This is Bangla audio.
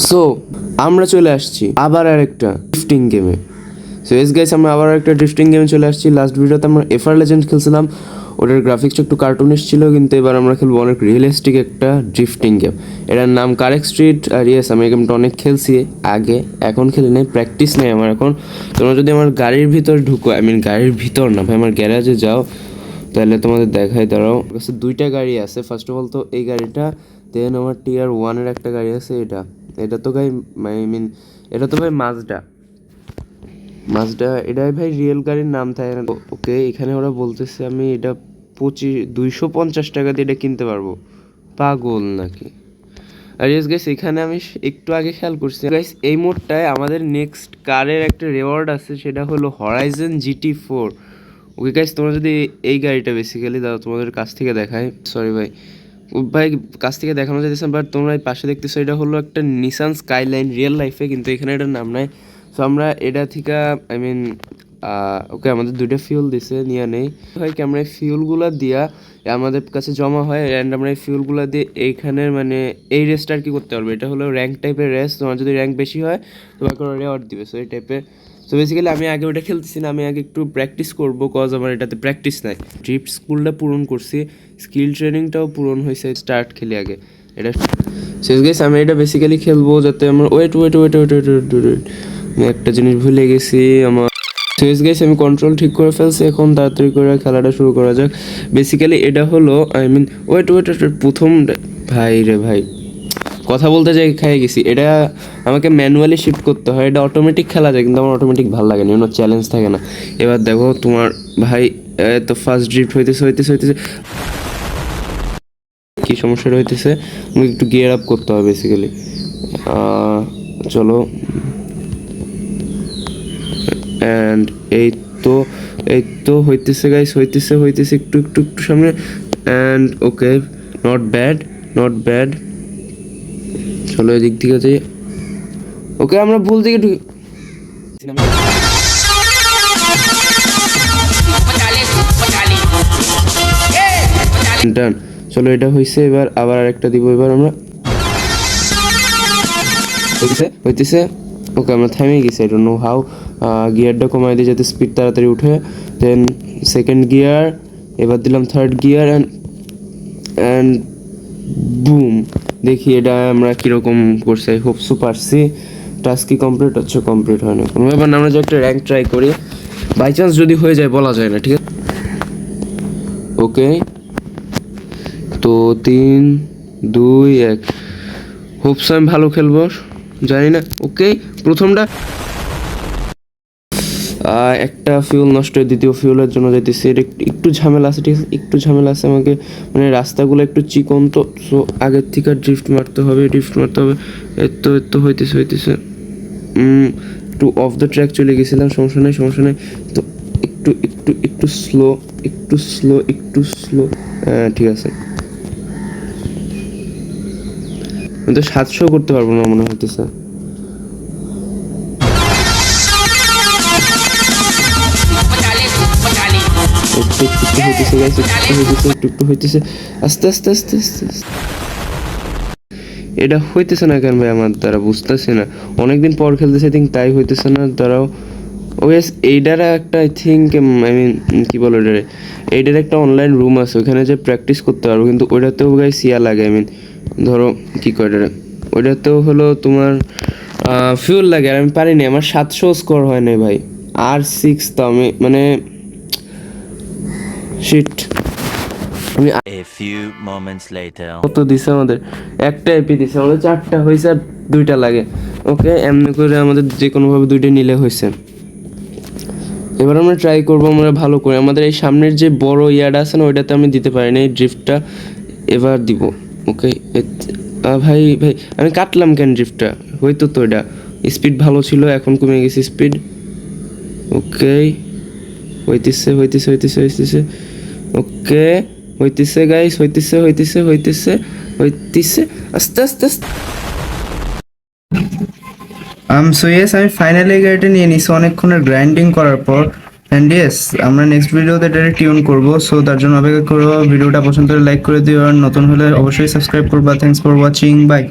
সো আমরা চলে আসছি আবার আরেকটা ড্রিফটিং গেমে। সো এস গাইস, আমরা আবার একটা ড্রিফটিং গেমে চলে আসছি। লাস্ট ভিডিওতে আমরা এফআর লেজেন্ড খেলছিলাম, ওটার গ্রাফিক্সটা একটু কার্টুনিশ ছিল, কিন্তু এবার আমরা খেলবো অনেক রিয়েলিস্টিক একটা ড্রিফটিং গেম। এটার নাম কারেক্ট স্ট্রিট। আর ইয়েস, আমি এই গেমটা অনেক খেলছি আগে, এখন খেলি নাই, প্র্যাকটিস নেই আমার এখন। তোমরা যদি আমার গাড়ির ভিতর ঢুকো, গাড়ির ভিতর না ভাই, আমার গ্যারেজে যাও, তাহলে তোমাদের দেখাই। দাঁড়াও, কাছে দুইটা গাড়ি আছে। ফার্স্ট অফ অল তো এই গাড়িটা, দেন আমার টিয়ার 1-এর একটা গাড়ি আছে, এটা তো ভাই এটা তো ভাই মাজডা। এটাই ভাই রিয়েল গাড়ির নাম থাকে না। ওকে, এখানে ওরা বলতেছে আমি এটা 250 টাকা দিয়ে এটা কিনতে পারবো। পাগল নাকি? আর ইয়েস গাইস, এখানে আমি একটু আগে খেয়াল করছি গাইস, এই মোডটায় আমাদের নেক্সট কারের একটা রেওয়ার্ড আছে, সেটা হলো হরাইজন GT4। ওকে গাইস, তোমরা যদি এই গাড়িটা বেসিক্যালি দাও, তোমাদের কাছ থেকে দেখায়, সরি ভাই কাছ থেকে দেখানো যাইতেছে, বাট তোমরা এই পাশে দেখতেছো, এটা হলো একটা নিসান স্কাইলাইন রিয়েল লাইফে, কিন্তু এখানে এটার নাম নাই। সো আমরা এটা থেকে ওকে, আমাদের দুইটা ফিউল দিছে, নিয়ে নেই ভাই। কি আমরা এই ফিউলগুলো দিয়া আমাদের কাছে জমা হয়, অ্যান্ড আমরা এই ফিউলগুলো দিয়ে এইখানের এই রেসটা আর কি করতে পারবো। এটা হলো র্যাঙ্ক টাইপের রেস, তোমার যদি র্যাঙ্ক বেশি হয় তোমাকে ওরা রেওয়ার্ড দিবে। সো এই টাইপের। সো বেসিক্যালি আমি আগে ওটা খেলতেছি না, আমি আগে একটু প্র্যাকটিস করবো, কজ আমার এটাতে প্র্যাকটিস নাই। ড্রিফট স্কুলটা পূরণ করছি, স্কিল ট্রেনিংটাও পূরণ হয়েছে, স্টার্ট খেলি আগে এটা। শেষ গেছে, আমি এটা বেসিক্যালি খেলবো যাতে আমার ওয়েট আমি একটা জিনিস ভুলে গেছি আমার। শেষ গেছে, আমি কন্ট্রোল ঠিক করে ফেলছি, এখন তাড়াতাড়ি করে খেলাটা শুরু করা যাক। বেসিক্যালি এটা হলো ওয়েট প্রথম ভাই রে ভাই, কথা বলতে যাই খাই গেছি। এটা আমাকে ম্যানুয়ালি শিফট করতে হয়, এটা অটোমেটিক খেলা যায়, কিন্তু আমার অটোমেটিক ভালো লাগে না, কোনো চ্যালেঞ্জ থাকে না। এবার দেখো তোমার ভাই, তো ফার্স্ট ড্রিফট হইতেছে কি সমস্যাটা হইতেছে, আমাকে একটু গিয়ার আপ করতে হবে বেসিক্যালি। চলো, অ্যান্ড এই তো হইতেছে গাইস, হইতেছে একটু সামনে, অ্যান্ড ওকে, নট ব্যাড। চলো এদিক থেকে যাই। ওকে, আমরা ভুল দিকে ঢুকে ডান। চলো, এটা হয়েছে, এবার আবার আরেকটা দিব। এবার আমরা হইতেছে ওকে, আমরা থেমে গেছি, আই ডোন্ট নো হাউ। গিয়ারটা কমাই দিই যাতে স্পিড তাড়াতাড়ি উঠে, দেন সেকেন্ড গিয়ার, এবার দিলাম থার্ড গিয়ার, অ্যান্ড বুম। দেখি এটা আমরা কীরকম করছি। আই হোপ সো পারছি। টাস্ক কি কমপ্লিট হচ্ছে? কমপ্লিট হয় না কোনো ব্যাপার না, আমরা যে একটা র্যাঙ্ক ট্রাই করি, বাই চান্স যদি হয়ে যায় বলা যায় না, ঠিক আছে? ওকে, তো 3, 2, 1, হোপস আমি ভালো খেলবো, জানি না। ওকে, প্রথমটা একটা ফিউল নষ্ট, দ্বিতীয় ফিউলের জন্য যেতেছি। এটা একটু ঝামেলা আছে, ঠিক আছে, একটু ঝামেলা আছে আমাকে, রাস্তাগুলো একটু চিকন তো। সো আগের থেকে ড্রিফট মারতে হবে। এই তো হইতেছে একটু অফ দ্য ট্র্যাক চলে গেছিলাম, সমস্যা নেই। তো একটু স্লো। হ্যাঁ, ঠিক আছে। আমি তো 700 করতে পারবো না মনে হইতেছে। একটু হইতেছে, আস্তে। এটা হইতেছে না কেন ভাই আমার দ্বারা, বুঝতেছি না। অনেকদিন পর খেলতেছে, আই থিঙ্ক তাই হইতেছে না। দাঁড়াও, ওয়েস এইটার একটা আই থিঙ্ক কি বলো এটারে, এইটার একটা অনলাইন রুম আছে, ওখানে যে প্র্যাকটিস করতে পারবো, কিন্তু ওইটাতেও গাই সিয়া লাগে। ধরো কি কয় এটারে, ওইটাতেও হলো তোমার ফিউল লাগে, আর আমি পারিনি। আমার 700 স্কোর হয় নাই ভাই, আর 6 তো আমি sheet. A few moments later. কত দিছে আমাদের? একটা এপি দিছে আমাদের, 4টা হয়েছে আর 2টা লাগে। ওকে, এমনি করে আমাদের যে কোনোভাবে 2টা নিলে হয়েছে। এবার আমরা ট্রাই করবো আমরা ভালো করে। আমাদের এই সামনের যে বড় ইয়ারটা আছে না, ওইটাতে আমি দিতে পারিনি, এই ড্রিফটটা এবার দিব। ওকে ভাই আমি কাটলাম কেন ড্রিফটটা? হয়তো তো এটা স্পিড ভালো ছিল, এখন কমে গেছে স্পিড। ওকে, হইতেছে। ওকে, হইতেছে গাইস, হইতেছে আস্তে। সো ইয়েস, আমি ফাইনালি গাড়িটা নিয়ে নিছি অনেকক্ষণের গ্রাইন্ডিং করার পর। অ্যান্ড ইয়েস, আমরা নেক্সট ভিডিওতে এটা টিউন করবো। সো তার জন্য অপেক্ষা করবো। ভিডিওটা পছন্দ হলে লাইক করে দিও, আর নতুন হলে অবশ্যই সাবস্ক্রাইব করবা। Thanks for watching, by.